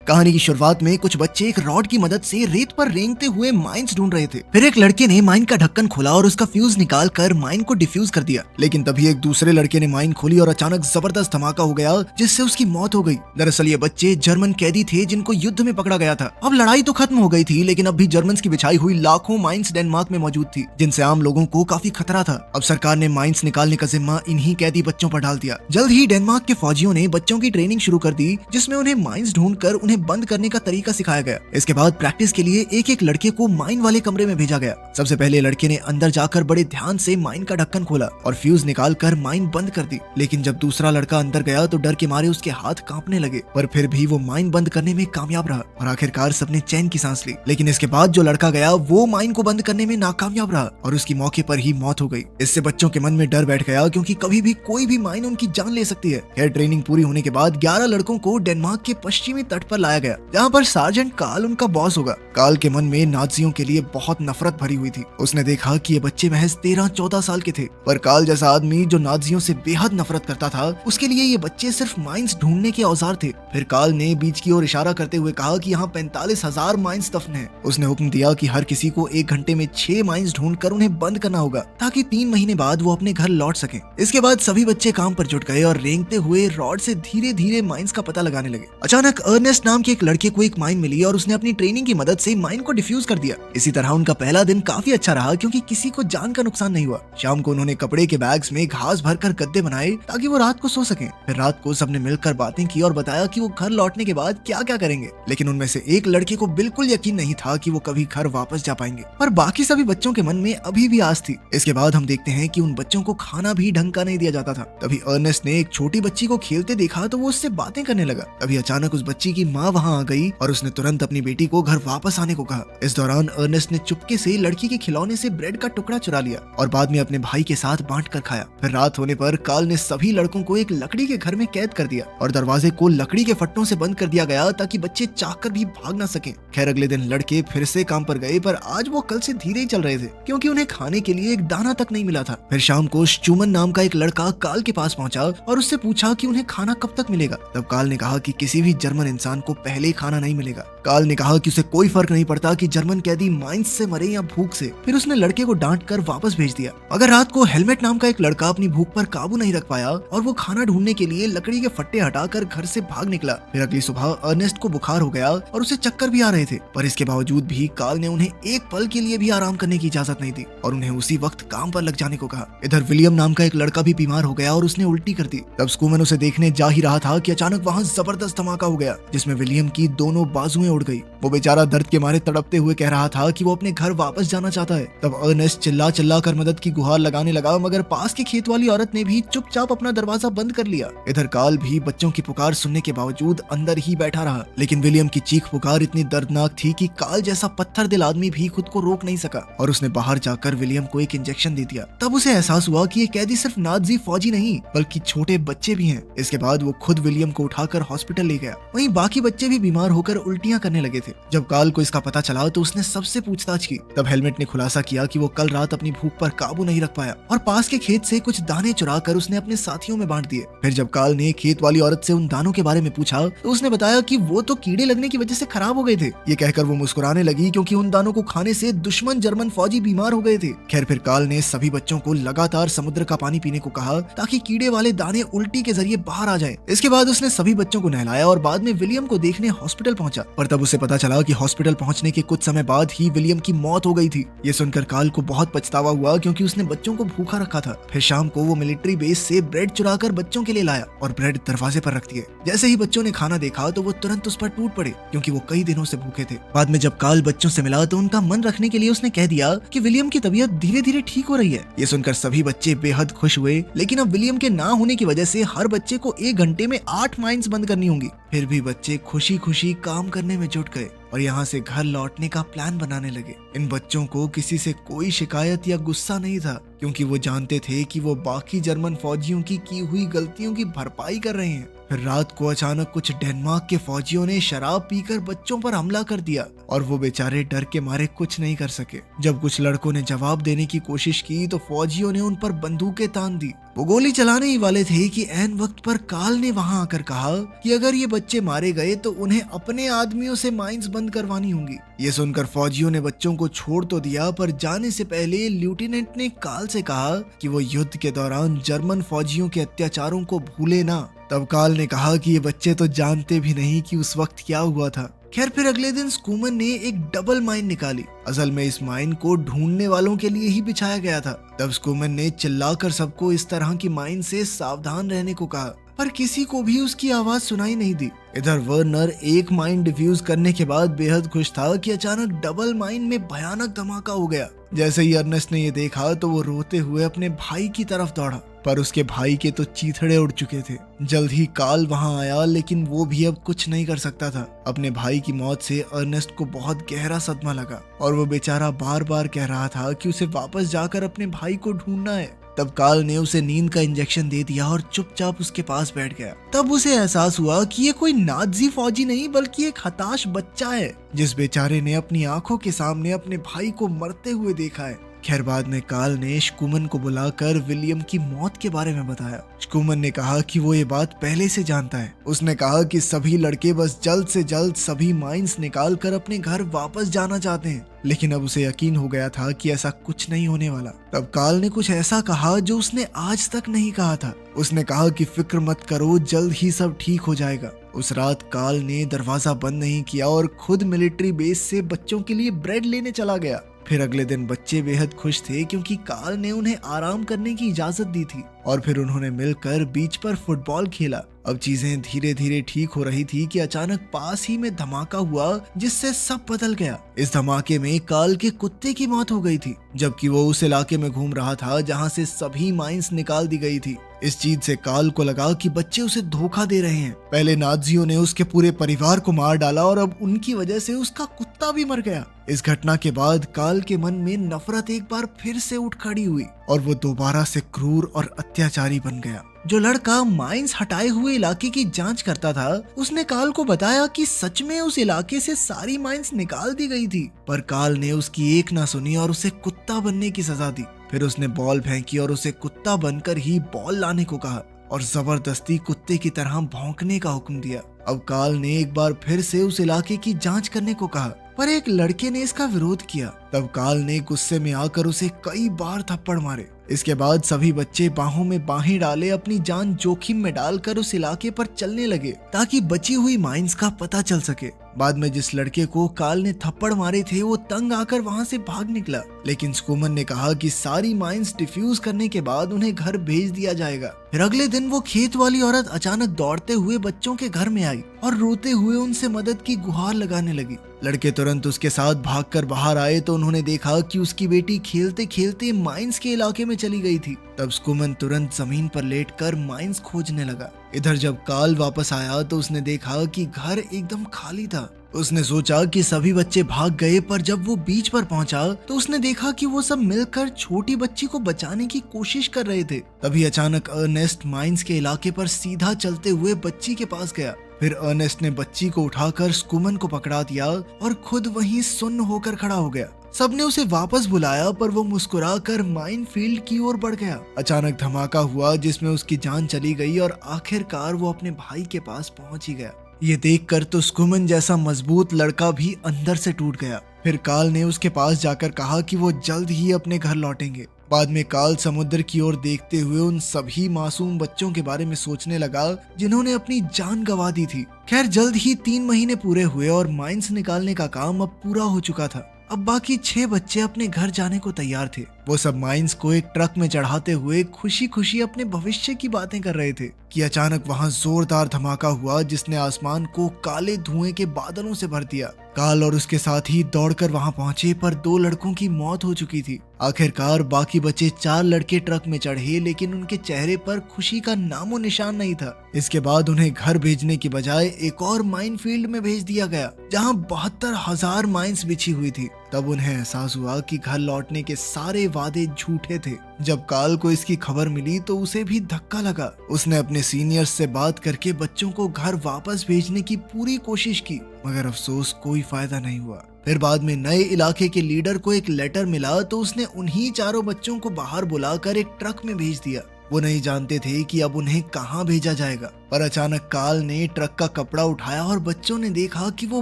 कहानी की शुरुआत में कुछ बच्चे एक रॉड की मदद से रेत पर रेंगते हुए माइंस ढूंढ रहे थे। फिर एक लड़के ने माइन का ढक्कन खोला और उसका फ्यूज निकाल कर माइन को डिफ्यूज कर दिया। लेकिन तभी एक दूसरे लड़के ने माइन खोली और अचानक जबरदस्त धमाका हो गया जिससे उसकी मौत हो गई। दरअसल ये बच्चे जर्मन कैदी थे जिनको युद्ध में पकड़ा गया था। अब लड़ाई तो खत्म हो गई थी, लेकिन अब भी जर्मन की बिछाई हुई लाखों माइंस डेनमार्क में मौजूद थी, जिनसे आम लोगों को काफी खतरा था। अब सरकार ने माइंस निकालने का जिम्मा इन्हीं कैदी बच्चों पर डाल दिया। जल्द ही डेनमार्क के फौजियों ने बच्चों की ट्रेनिंग शुरू कर दी, जिसमें उन्हें माइंस ढूंढकर उन्हें बंद करने का तरीका सिखाया गया। इसके बाद प्रैक्टिस के लिए एक एक लड़के को माइन वाले कमरे में भेजा गया। सबसे पहले लड़के ने अंदर जाकर बड़े ध्यान से माइन का ढक्कन खोला और फ्यूज निकाल कर माइन बंद कर दी। लेकिन जब दूसरा लड़का अंदर गया तो डर के मारे उसके हाथ कांपने लगे, पर फिर भी वो माइन बंद करने में कामयाब रहा और आखिरकार सबने चैन की सांस ली। लेकिन इसके बाद जो लड़का गया वो माइन को बंद करने में नाकामयाब रहा और उसकी मौके पर ही मौत हो गई। इससे बच्चों के मन में डर बैठ गया, क्योंकि कभी भी कोई भी माइन उनकी जान ले सकती है। खैर, ट्रेनिंग पूरी होने के बाद 11 लड़कों को डेनमार्क के पश्चिमी तट पर लाया गया, जहाँ पर सार्जेंट कार्ल उनका बॉस होगा। कार्ल के मन में नाजियों के लिए बहुत नफरत भरी हुई थी। उसने देखा कि ये बच्चे महज 13-14 साल के थे, पर कार्ल जैसा आदमी जो नाजियों से बेहद नफरत करता था, उसके लिए ये बच्चे सिर्फ माइंस ढूंढने के औजार थे। फिर कार्ल ने बीच की ओर इशारा करते हुए कहा कि यहाँ 45,000 माइंस दफन हैं। उसने हुक्म दिया कि हर किसी को 1 घंटे में 6 माइंस ढूंढकर उन्हें बंद करना होगा, ताकि 3 महीने बाद वो अपने घर लौट सकें। इसके बाद सभी बच्चे काम पर जुट गए और रेंगते हुए रॉड से धीरे धीरे माइंस का पता लगाने लगे। अचानक अर्नेस्ट नाम के एक लड़के को एक माइन मिली और उसने अपनी ट्रेनिंग की मदद से माइन को डिफ्यूज कर दिया। इसी तरह उनका पहला दिन काफी अच्छा रहा, क्योंकि किसी को जान का नुकसान नहीं हुआ। शाम को उन्होंने कपड़े के बैग्स में घास भरकर गद्दे बनाए ताकि वो रात को सो सकें। फिर रात को सबने मिलकर बातें की और बताया कि वो घर लौटने के बाद क्या क्या करेंगे। लेकिन उनमें से एक लड़के को बिल्कुल यकीन नहीं था कि वो कभी घर वापस जा पाएंगे, पर बाकी सभी बच्चों के मन में अभी भी आस थी। इसके बाद हम देखते हैं कि उन बच्चों को खाना भी ढंग का नहीं दिया जाता था। तभी अर्नेस्ट ने एक छोटी बच्ची को खेलते देखा तो वो उससे बातें करने लगा। तभी अचानक उस बच्ची की माँ वहाँ आ गई और उसने तुरंत अपनी बेटी को घर वापस आने को कहा। इस दौरान अर्नेस्ट ने चुपके से लड़की के खिलौने से ब्रेड का टुकड़ा चुरा लिया और बाद में अपने भाई के साथ बांट कर खाया। फिर रात होने पर कार्ल ने सभी लड़कों को एक लकड़ी के घर में कैद कर दिया और दरवाजे को लकड़ी के फट्टों से बंद कर दिया गया, ताकि बच्चे चाहकर भी भाग ना सकें। खैर, अगले दिन लड़के फिर से काम पर गए, पर आज वो कल से धीरे ही चल रहे थे, क्योंकि उन्हें खाने के लिए एक दाना तक नहीं मिला था। फिर शाम को स्चूमन नाम का एक लड़का कार्ल के पास पहुंचा और उससे पूछा कि उन्हें खाना कब तक मिलेगा। तब कार्ल ने कहा कि किसी भी जर्मन इंसान को पहले ही खाना नहीं मिलेगा। कार्ल ने कहा कि उसे कोई फर्क नहीं पड़ता कि जर्मन कैदी माइंस से मरे या भूख से। फिर उसने लड़के को डांट कर वापस भेज दिया। अगर रात को हेलमेट नाम का एक लड़का अपनी भूख पर काबू नहीं रख पाया और वो खाना ढूंढने के लिए लकड़ी के फट्टे हटाकर घर से भाग निकला। फिर अगली सुबह अर्नेस्ट को बुखार हो गया और उसे चक्कर भी आ रहे थे, पर इसके बावजूद भी कार्ल ने उन्हें एक पल के लिए भी आराम करने की इजाजत नहीं दी और उन्हें उसी वक्त काम पर लग जाने को कहा। इधर विलियम नाम का एक लड़का भी बीमार हो गया और उसने उल्टी कर दी। तब स्कूमन उसे देखने जा ही रहा था कि अचानक वहाँ जबरदस्त धमाका हो गया, जिसमें विलियम की दोनों बाजुएं उड़ गई। वो बेचारा दर्द के मारे तड़पते हुए कह रहा था कि वो अपने घर वापस जाना चाहता है। तब अर्नेस्ट चिल्ला चिल्ला कर मदद की गुहार लगाने लगा, मगर पास की खेत वाली औरत ने भी चुपचाप अपना दरवाजा बंद कर लिया। इधर कार्ल भी बच्चों की पुकार सुनने के बावजूद अंदर ही बैठा रहा। लेकिन विलियम की चीख पुकार इतनी दर्दनाक थी कि कार्ल जैसा पत्थर दिल आदमी भी खुद को रोक नहीं सका और उसने बाहर जाकर विलियम को एक इंजेक्शन दे दिया। तब उसे एहसास हुआ कि ये कैदी सिर्फ नाजी फौजी नहीं बल्कि छोटे बच्चे भी हैं। इसके बाद वो खुद विलियम को उठाकर हॉस्पिटल ले गया। वहीं बाकी बच्चे भी बीमार होकर उल्टियां करने लगे थे। जब कार्ल को इसका पता चला तो उसने सबसे पूछताछ की। तब हेलमेट ने खुलासा किया कि वो कल रात अपनी भूख पर काबू नहीं रख पाया और पास के खेत से कुछ दाने चुरा कर उसने अपने साथियों में बांट दिए। फिर जब कार्ल ने खेत वाली औरत से उन दानों के बारे में पूछा तो उसने बताया कि वो तो कीड़े लगने की वजह से खराब हो गए थे। ये कहकर वो मुस्कुराने लगी, क्योंकि उन दानों को खाने से दुश्मन जर्मन फौजी बीमार हो गए थे। खैर, फिर कार्ल ने सभी बच्चों को लगातार समुद्र का पानी पीने को कहा, ताकि कीड़े वाले दाने उल्टी के जरिए बाहर आ जाएं। इसके बाद उसने सभी बच्चों को नहलाया और बाद में विलियम को देखने हॉस्पिटल पहुंचा, पर तब उसे पता चला कि हॉस्पिटल पहुंचने के कुछ समय बाद ही विलियम की मौत हो गई थी। ये सुनकर कार्ल को बहुत पछतावा हुआ, क्योंकि उसने बच्चों को भूखा रखा था। फिर शाम को वो मिलिट्री बेस से ब्रेड चुराकर बच्चों के लिए लाया और ब्रेड दरवाजे पर रख दिए। जैसे ही बच्चों ने खाना देखा तो वो तुरंत उस पर टूट पड़े, क्योंकि वो कई दिनों से भूखे थे। बाद में जब कार्ल बच्चों से मिला तो उनका मन रखने के लिए उसने कह दिया कि विलियम की तबीयत धीरे धीरे ठीक हो रही है। ये सुनकर सभी बच्चे बेहद खुश हुए, लेकिन अब विलियम के ना होने की वजह से हर बच्चे को 1 घंटे में 8 माइंस बंद करनी होंगी। फिर भी बच्चे खुशी खुशी काम करने में जुट गए और यहाँ से घर लौटने का प्लान बनाने लगे। इन बच्चों को किसी से कोई शिकायत या गुस्सा नहीं था, क्योंकि वो जानते थे कि वो बाकी जर्मन फौजियों की हुई गलतियों की भरपाई कर रहे हैं। फिर रात को अचानक कुछ डेनमार्क के फौजियों ने शराब पीकर बच्चों पर हमला कर दिया और वो बेचारे डर के मारे कुछ नहीं कर सके। जब कुछ लड़कों ने जवाब देने की कोशिश की तो फौजियों ने उन पर बंदूकें तान दी। वो गोली चलाने ही वाले थे कि ऐन वक्त पर काल ने वहां आकर कहा कि अगर ये बच्चे मारे गए तो उन्हें अपने आदमियों से माइंस बंद करवानी होंगी। ये सुनकर फौजियों ने बच्चों को छोड़ तो दिया, पर जाने से पहले लेफ्टिनेंट ने काल से कहा कि वो युद्ध के दौरान जर्मन फौजियों के अत्याचारों को भूले ना। तब काल ने कहा कि ये बच्चे तो जानते भी नहीं कि उस वक्त क्या हुआ था। खैर फिर अगले दिन स्कूमन ने एक डबल माइन निकाली। असल में इस माइन को ढूंढने वालों के लिए ही बिछाया गया था। तब स्कूमन ने चिल्लाकर सबको इस तरह की माइन से सावधान रहने को कहा, पर किसी को भी उसकी आवाज सुनाई नहीं दी। इधर वर्नर एक माइन डिफ्यूज करने के बाद बेहद खुश था कि अचानक डबल माइन में भयानक धमाका हो गया। जैसे ही अर्नेस्ट ने ये देखा तो वो रोते हुए अपने भाई की तरफ दौड़ा, पर उसके भाई के तो चीथड़े उड़ चुके थे। जल्द ही काल वहां आया, लेकिन वो भी अब कुछ नहीं कर सकता था। अपने भाई की मौत से अर्नेस्ट को बहुत गहरा सदमा लगा और वो बेचारा बार बार कह रहा था कि उसे वापस जाकर अपने भाई को ढूंढना है। तब काल ने उसे नींद का इंजेक्शन दे दिया और चुपचाप उसके पास बैठ गया। तब उसे एहसास हुआ कि ये कोई नाजी फौजी नहीं बल्कि एक हताश बच्चा है, जिस बेचारे ने अपनी आंखों के सामने अपने भाई को मरते हुए देखा है। खैर बाद में काल ने स्कूमन को बुलाकर विलियम की मौत के बारे में बताया। स्कूमन ने कहा कि वो ये बात पहले से जानता है। उसने कहा कि सभी लड़के बस जल्द से जल्द सभी माइंस निकाल कर अपने घर वापस जाना चाहते हैं, लेकिन अब उसे यकीन हो गया था कि ऐसा कुछ नहीं होने वाला। तब काल ने कुछ ऐसा कहा जो उसने आज तक नहीं कहा था। उसने कहा कि फिक्र मत करो, जल्द ही सब ठीक हो जाएगा। उस रात काल ने दरवाजा बंद नहीं किया और खुद मिलिट्री बेस से बच्चों के लिए ब्रेड लेने चला गया। फिर अगले दिन बच्चे बेहद खुश थे क्योंकि काल ने उन्हें आराम करने की इजाजत दी थी और फिर उन्होंने मिलकर बीच पर फुटबॉल खेला। अब चीजें धीरे धीरे ठीक हो रही थी कि अचानक पास ही में धमाका हुआ, जिससे सब बदल गया। इस धमाके में काल के कुत्ते की मौत हो गई थी, जबकि वो उस इलाके में घूम रहा था जहां से सभी माइंस निकाल दी गई थी। इस चीज से काल को लगा कि बच्चे उसे धोखा दे रहे हैं। पहले नाजियों ने उसके पूरे परिवार को मार डाला और अब उनकी वजह से उसका कुत्ता भी मर गया। इस घटना के बाद काल के मन में नफरत एक बार फिर से उठ खड़ी हुई और वो दोबारा से क्रूर और अत्याचारी बन गया। जो लड़का माइंस हटाए हुए इलाके की जांच करता था, उसने काल को बताया कि सच में उस इलाके से सारी माइंस निकाल दी गई थी, पर काल ने उसकी एक ना सुनी और उसे कुत्ता बनने की सजा दी। फिर उसने बॉल फेंकी और उसे कुत्ता बनकर ही बॉल लाने को कहा और जबरदस्ती कुत्ते की तरह भौंकने का हुक्म दिया। अब काल ने एक बार फिर से उस इलाके की जांच करने को कहा, पर एक लड़के ने इसका विरोध किया। तब काल ने गुस्से में आकर उसे कई बार थप्पड़ मारे। इसके बाद सभी बच्चे बाहों में बाहें डाले अपनी जान जोखिम में डालकर उस इलाके पर चलने लगे ताकि बची हुई माइंस का पता चल सके। बाद में जिस लड़के को काल ने थप्पड़ मारे थे वो तंग आकर वहां से भाग निकला, लेकिन स्कूमन ने कहा कि सारी माइंस डिफ्यूज करने के बाद उन्हें घर भेज दिया जाएगा। फिर अगले दिन वो खेत वाली औरत अचानक दौड़ते हुए बच्चों के घर में आई और रोते हुए उनसे मदद की गुहार लगाने लगी। लड़के तुरंत उसके साथ भागकर बाहर आए तो उन्होंने देखा कि उसकी बेटी खेलते खेलते माइंस के इलाके में चली गई थी। तब स्कूमन तुरंत जमीन पर लेटकर माइंस खोजने लगा। इधर जब काल वापस आया तो उसने देखा कि घर एकदम खाली था। उसने सोचा कि सभी बच्चे भाग गए, पर जब वो बीच पर पहुंचा तो उसने देखा कि वो सब मिलकर छोटी बच्ची को बचाने की कोशिश कर रहे थे। तभी अचानक अर्नेस्ट माइंस के इलाके पर सीधा चलते हुए बच्ची के पास गया। फिर अर्नेस्ट ने बच्ची को उठाकर स्कूमन को पकड़ा दिया और खुद वहीं सुन्न होकर खड़ा हो गया। सबने उसे वापस बुलाया, पर वो मुस्कुराकर माइन फील्ड की ओर बढ़ गया। अचानक धमाका हुआ जिसमें उसकी जान चली गई और आखिरकार वो अपने भाई के पास पहुंच ही गया। ये देखकर तो स्कूमन जैसा मजबूत लड़का भी अंदर से टूट गया। फिर काल ने उसके पास जाकर कहा कि वो जल्द ही अपने घर लौटेंगे। बाद में काल समुद्र की ओर देखते हुए उन सभी मासूम बच्चों के बारे में सोचने लगा जिन्होंने अपनी जान गंवा दी थी। खैर जल्द ही 3 महीने पूरे हुए और माइंस निकालने का काम अब पूरा हो चुका था। अब बाकी 6 बच्चे अपने घर जाने को तैयार थे। वो सब माइंस को एक ट्रक में चढ़ाते हुए खुशी खुशी अपने भविष्य की बातें कर रहे थे कि अचानक वहां जोरदार धमाका हुआ जिसने आसमान को काले धुएं के बादलों से भर दिया। काल और उसके साथी दौड़कर वहां पहुंचे, पर 2 लड़कों की मौत हो चुकी थी। आखिरकार बाकी बचे 4 लड़के ट्रक में चढ़े, लेकिन उनके चेहरे पर खुशी का नामो निशान नहीं था। इसके बाद उन्हें घर भेजने की बजाय एक और माइन फील्ड में भेज दिया गया, जहां 72,000 माइंस बिछी हुई थी। तब उन्हें एहसास हुआ कि घर लौटने के सारे वादे झूठे थे। जब काल को इसकी खबर मिली तो उसे भी धक्का लगा। उसने अपने सीनियर्स से बात करके बच्चों को घर वापस भेजने की पूरी कोशिश की, मगर अफसोस कोई फायदा नहीं हुआ। फिर बाद में नए इलाके के लीडर को एक लेटर मिला तो उसने उन्हीं चारों बच्चों को बाहर बुलाकर एक ट्रक में भेज दिया। वो नहीं जानते थे कि अब उन्हें कहाँ भेजा जाएगा, पर अचानक काल ने ट्रक का कपड़ा उठाया और बच्चों ने देखा कि वो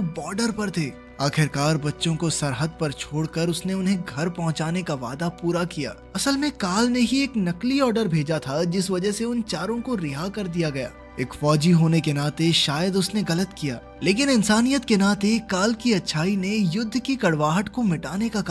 बॉर्डर पर थे। आखिरकार बच्चों को सरहद पर छोड़कर उसने उन्हें घर पहुंचाने का वादा पूरा किया। असल में काल ने ही एक नकली ऑर्डर भेजा था, जिस वजह से उन चारों को रिहा कर दिया गया। एक फौजी होने के नाते शायद उसने गलत किया, लेकिन इंसानियत के नाते काल की अच्छाई ने युद्ध की कड़वाहट को मिटाने का काम